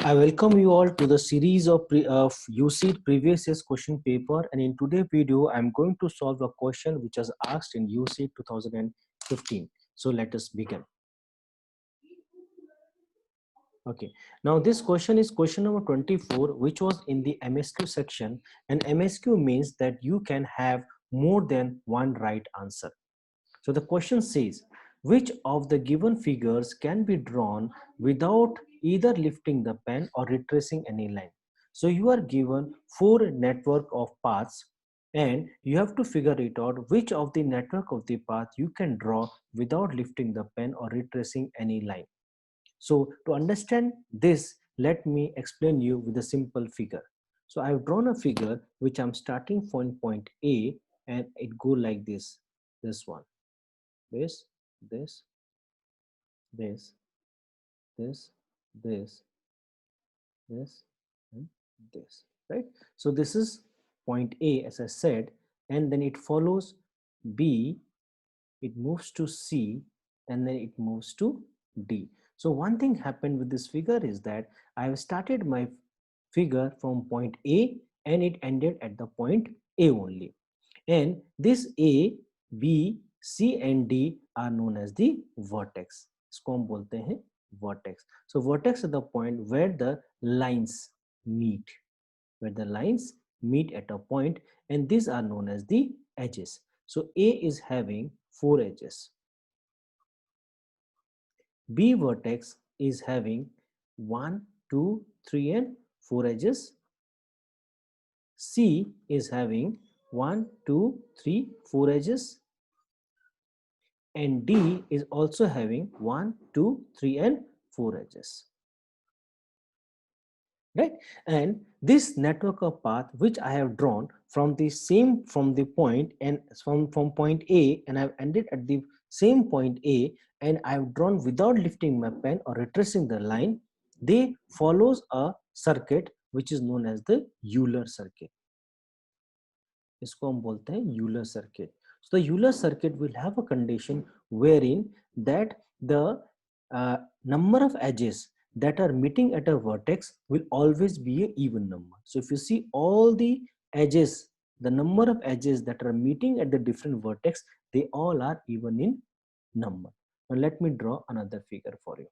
I welcome you all to the series of UC previous year's question paper, and in today's video I'm going to solve a question which was asked in UC 2015. So let us begin. Okay, now this question is question number 24, which was in the MSQ section, and MSQ means that you can have more than one right answer. So the question says, which of the given figures can be drawn without either lifting the pen or retracing any line? So you are given four network of paths and you have to figure it out which of the network of the path you can draw without lifting the pen or retracing any line. So to understand this, let me explain you with a simple figure. So I've drawn a figure which I'm starting from point A and it go like this one. This, this, this, this, this, this, and this, right? So this is point A, as I said, and then it follows B, it moves to C, and then it moves to D. So one thing happened with this figure is that I have started my figure from point A and it ended at the point A only. And this A, B, C and D are known as the vertex. इसको हम बोलते हैं vertex. So vertex is the point where the lines meet, where the lines meet at a point, and these are known as the edges. So A is having four edges. B vertex is having 1, 2, 3 and 4 edges. C is having 1, 2, 3, 4 edges, and D is also having 1, 2, 3 and 4 edges, right? And this network of path which I have drawn from the point and from point A, and I've ended at the same point A, and I've drawn without lifting my pen or retracing the line, they follows a circuit which is known as the Euler circuit. इसको हम बोलते हैं Euler circuit. So the Euler circuit will have a condition wherein that the number of edges that are meeting at a vertex will always be an even number. So if you see all the edges, the number of edges that are meeting at the different vertex, they all are even in number. Now let me draw another figure for you.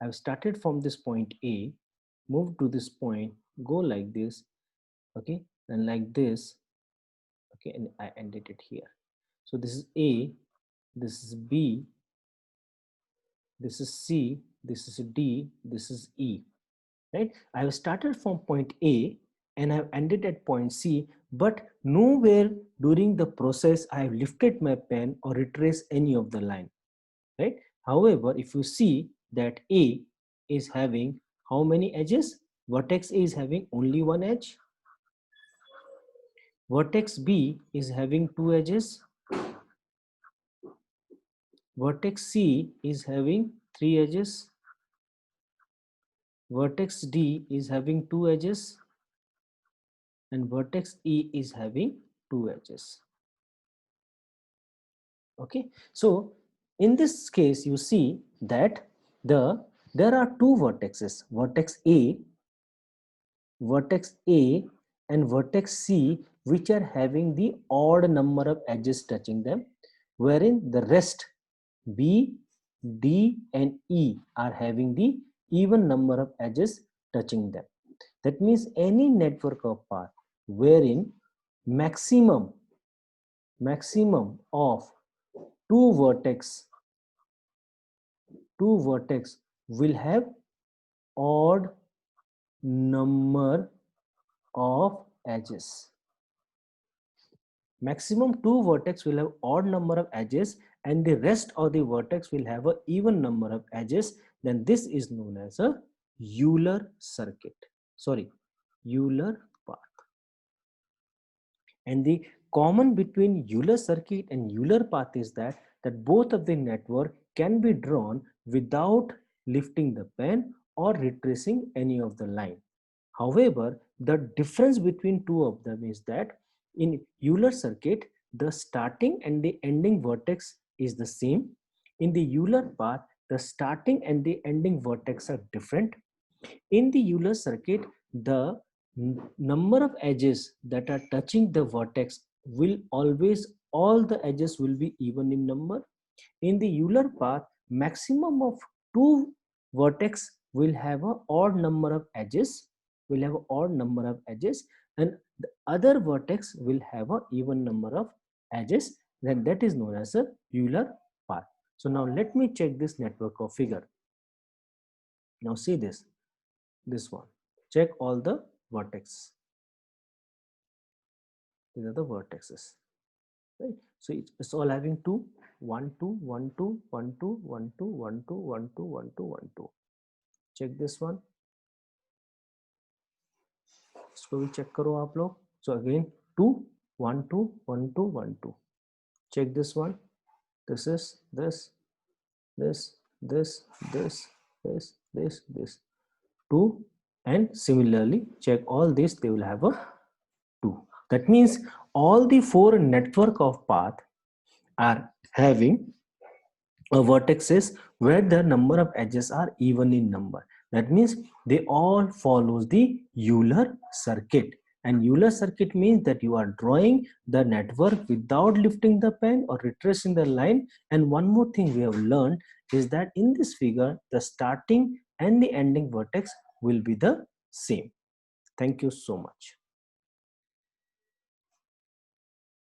I've started from this point A, move to this point, go like this, okay, and like this, okay, and I ended it here. So this is A, this is B, this is C, this is D, this is E, right? I have started from point A and I have ended at point C, but nowhere during the process I have lifted my pen or retraced any of the line, right? However, if you see that A is having how many edges? Vertex A is having only one edge. Vertex B is having two edges. Vertex C is having three edges. Vertex D is having two edges. And vertex E is having two edges. Okay, so in this case, you see that there are two vertexes, vertex A and vertex C, which are having the odd number of edges touching them, wherein the rest B, D and E are having the even number of edges touching them. That means any network of path wherein maximum of two vertex will have odd number of edges. Maximum two vertex will have odd number of edges and the rest of the vertex will have an even number of edges. Then this is known as a Euler circuit. Sorry, Euler path. And the common between Euler circuit and Euler path is that both of the network can be drawn without lifting the pen or retracing any of the line. However, the difference between two of them is that in Euler circuit, the starting and the ending vertex is the same. In the Euler path, the starting and the ending vertex are different. In the Euler circuit, the number of edges that are touching the vertex will always, all the edges will be even in number. In the Euler path, maximum of two vertex will have a odd number of edges, and the other vertex will have a even number of edges. Then that is known as a Euler path. So now let me check this network of figure. Now see this one. Check all the vertex. These are the vertices, right? So it's all having 2, 1 2 1 2 1 2 1 2 1 2 1 2 1 2 1 2. Check this one, इसको भी check करो आप लोग. So again 2 1 2 1 2 1 2. Check this one. This is this this this this this 2, and similarly check all this, they will have a 2. That means all the 4 network of path are having a vertices where the number of edges are even in number. That means they all follows the Euler circuit, and Euler circuit means that you are drawing the network without lifting the pen or retracing the line. And one more thing we have learned is that in this figure the starting and the ending vertex will be the same. Thank you so much.